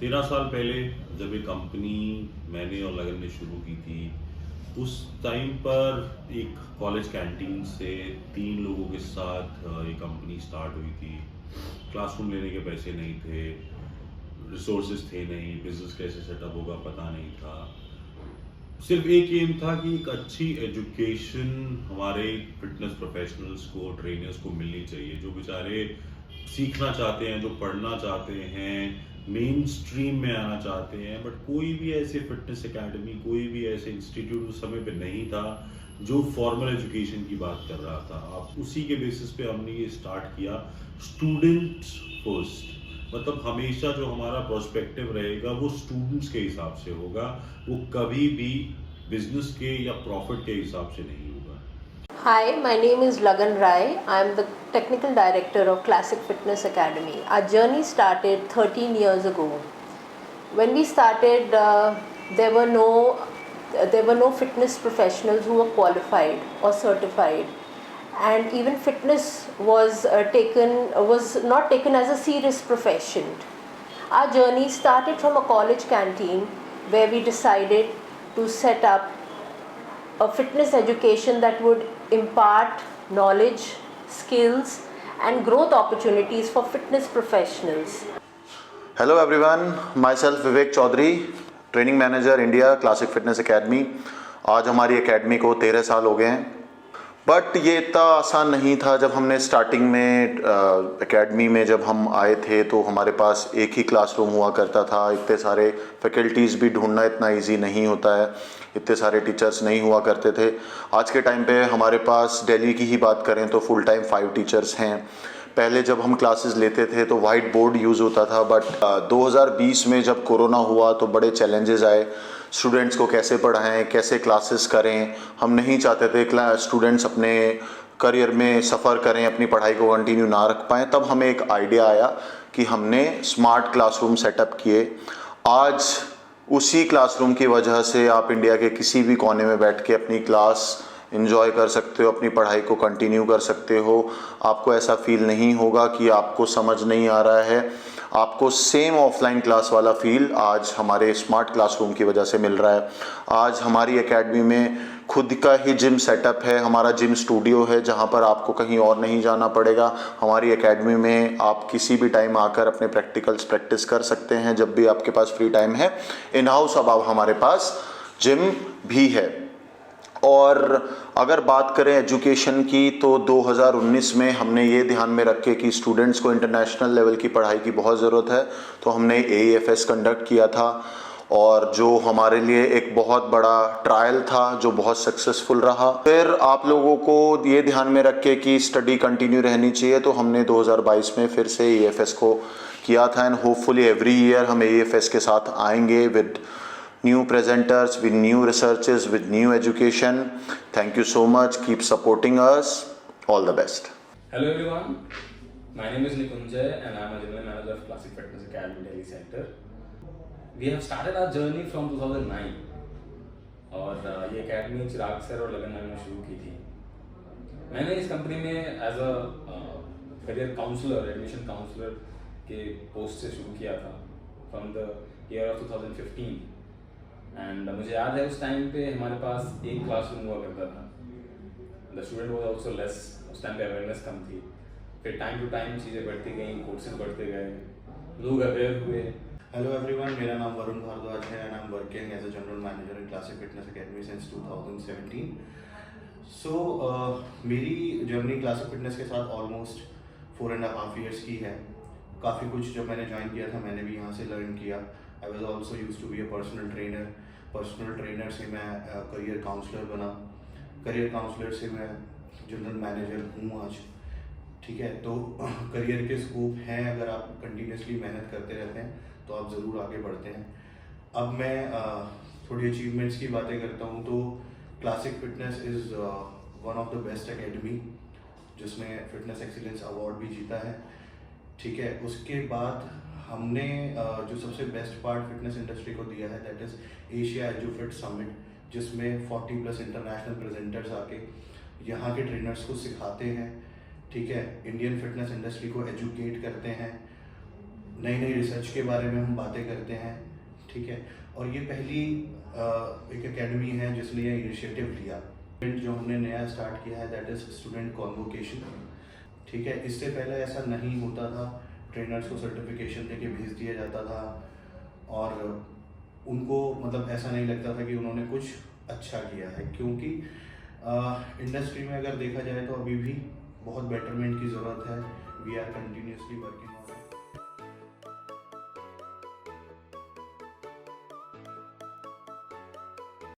13 साल पहले जब ये कंपनी मैंने और लगन ने शुरू की थी, उस टाइम पर एक कॉलेज कैंटीन से 3 लोगों के साथ ये कंपनी स्टार्ट हुई थी। क्लासरूम लेने के पैसे नहीं थे, रिसोर्सेज थे नहीं, बिजनेस कैसे सेटअप होगा पता नहीं था। सिर्फ एक एम था कि एक अच्छी एजुकेशन हमारे फिटनेस प्रोफेशनल्स को, ट्रेनर्स को मिलनी चाहिए, जो बेचारे सीखना चाहते हैं, जो पढ़ना चाहते हैं, मेन स्ट्रीम में आना चाहते हैं, बट कोई भी ऐसे फिटनेस एकेडमी, कोई भी ऐसे इंस्टीट्यूट उस समय पे नहीं था जो फॉर्मल एजुकेशन की बात कर रहा था। आप उसी के बेसिस पे हमने ये स्टार्ट किया, स्टूडेंट फर्स्ट। मतलब हमेशा जो हमारा प्रोस्पेक्टिव रहेगा वो स्टूडेंट्स के हिसाब से होगा, वो कभी भी बिजनेस के या प्रॉफिट के हिसाब से नहीं होगा। Hi, my name is Lagan Rai. I am the Technical Director of Classic Fitness Academy. Our journey started 13 years ago. When we started, there were no fitness professionals who were qualified or certified, and even fitness was not taken as a serious profession. Our journey started from a college canteen where we decided to set up a fitness education that would impart knowledge, skills, and growth opportunities for fitness professionals. Hello everyone, myself Vivek Chaudhary, training manager India classic fitness academy. आज हमारी academy को 13 साल हो गए हैं, but ये इतना आसान नहीं था। जब हमने स्टार्टिंग में एकेडमी में जब हम आए थे तो हमारे पास एक ही क्लासरूम हुआ करता था। इतने सारे फैकल्टीज़ भी ढूंढना इतना इजी नहीं होता है, इतने सारे टीचर्स नहीं हुआ करते थे। आज के टाइम पे हमारे पास दिल्ली की ही बात करें तो फुल टाइम 5 टीचर्स हैं। पहले जब हम क्लासेस लेते थे तो वाइट बोर्ड यूज़ होता था, बट 2020 में जब कोरोना हुआ तो बड़े चैलेंजेस आए। स्टूडेंट्स को कैसे पढ़ाएं, कैसे क्लासेस करें। हम नहीं चाहते थे स्टूडेंट्स अपने करियर में सफ़र करें, अपनी पढ़ाई को कंटिन्यू ना रख पाएँ। तब हमें एक आइडिया आया कि हमने स्मार्ट क्लासरूम सेटअप किए। आज उसी क्लासरूम की वजह से आप इंडिया के किसी भी कोने में बैठ के अपनी क्लास एंजॉय कर सकते हो, अपनी पढ़ाई को कंटिन्यू कर सकते हो। आपको ऐसा फील नहीं होगा कि आपको समझ नहीं आ रहा है। आपको सेम ऑफलाइन क्लास वाला फील आज हमारे स्मार्ट क्लासरूम की वजह से मिल रहा है। आज हमारी एकेडमी में खुद का ही जिम सेटअप है, हमारा जिम स्टूडियो है, जहां पर आपको कहीं और नहीं जाना पड़ेगा। हमारी एकेडमी में आप किसी भी टाइम आकर अपने प्रैक्टिकल्स प्रैक्टिस कर सकते हैं, जब भी आपके पास फ्री टाइम है। इन हाउस अब हमारे पास जिम भी है। और अगर बात करें एजुकेशन की तो 2019 में हमने ये ध्यान में रखे कि स्टूडेंट्स को इंटरनेशनल लेवल की पढ़ाई की बहुत ज़रूरत है, तो हमने AEFS कंडक्ट किया था, और जो हमारे लिए एक बहुत बड़ा ट्रायल था जो बहुत सक्सेसफुल रहा। फिर आप लोगों को ये ध्यान में रख के कि स्टडी कंटिन्यू रहनी चाहिए, तो हमने 2022 में फिर से AEFS को किया था। एंड होपफुली एवरी ईयर हम AEFS के साथ आएंगे with new presenters, with new researches, with new education. Thank you so much. Keep supporting us. All the best. Hello everyone. My name is Nikunjay and I am a General Manager of Classic Fitness Academy Delhi Center. We have started our journey from 2009 और ये academy चिराग sir और लगन ma'am ने शुरू की थी। मैंने इस कंपनी में as a career counsellor, admission counsellor के पोस्ट से शुरू किया था from the year of 2015। And मुझे याद है उस टाइम पे हमारे पास एक क्लासरूम हुआ करता था। The student was also less, उस टाइम पे अवेयरनेस कम थी। फिर टाइम टू टाइम चीज़ें बढ़ती गई, कोर्सेज बढ़ते गए, लोग अवेयर हुए। हेलो एवरीवन, मेरा नाम वरुण भारद्वाज है and I am working as a general manager in classic fitness academy since 2017। मेरी जर्नी क्लासिक फिटनेस के साथ ऑलमोस्ट 4.5 ईयर्स की है। काफ़ी कुछ जब मैंने ज्वाइन किया था मैंने भी यहाँ से लर्न किया। I was also use to be a personal trainer से मैं करियर काउंसलर बना, करियर काउंसलर से मैं जनरल मैनेजर हूँ आज। ठीक है, तो करियर के स्कोप हैं, अगर आप कंटिन्यूसली मेहनत करते रहते हैं तो आप ज़रूर आगे बढ़ते हैं। अब मैं थोड़ी अचीवमेंट्स की बातें करता हूँ तो classic fitness is one of the best academy जिसने फिटनेस एक्सीलेंस अवार्ड भी जीता है। ठीक है, उसके बाद हमने जो सबसे बेस्ट पार्ट फिटनेस इंडस्ट्री को दिया है दैट इज़ एशिया एजुफिट समिट, जिसमें 40+ इंटरनेशनल प्रेजेंटर्स आके यहाँ के ट्रेनर्स को सिखाते हैं। ठीक है, इंडियन फिटनेस इंडस्ट्री को एजुकेट करते हैं, नई नई रिसर्च के बारे में हम बातें करते हैं, ठीक है। और ये पहली एक एकेडमी है जिसने ये इनिशिएटिव लिया। जो हमने नया स्टार्ट किया है दैट इज़ स्टूडेंट कॉन्वोकेशन, ठीक है। इससे पहले ऐसा नहीं होता था, ट्रेनर्स को सर्टिफिकेशन देके भेज दिया जाता था और उनको मतलब ऐसा नहीं लगता था कि उन्होंने कुछ अच्छा किया है, क्योंकि इंडस्ट्री में अगर देखा जाए तो अभी भी बहुत बेटरमेंट की ज़रूरत है। We are continuously working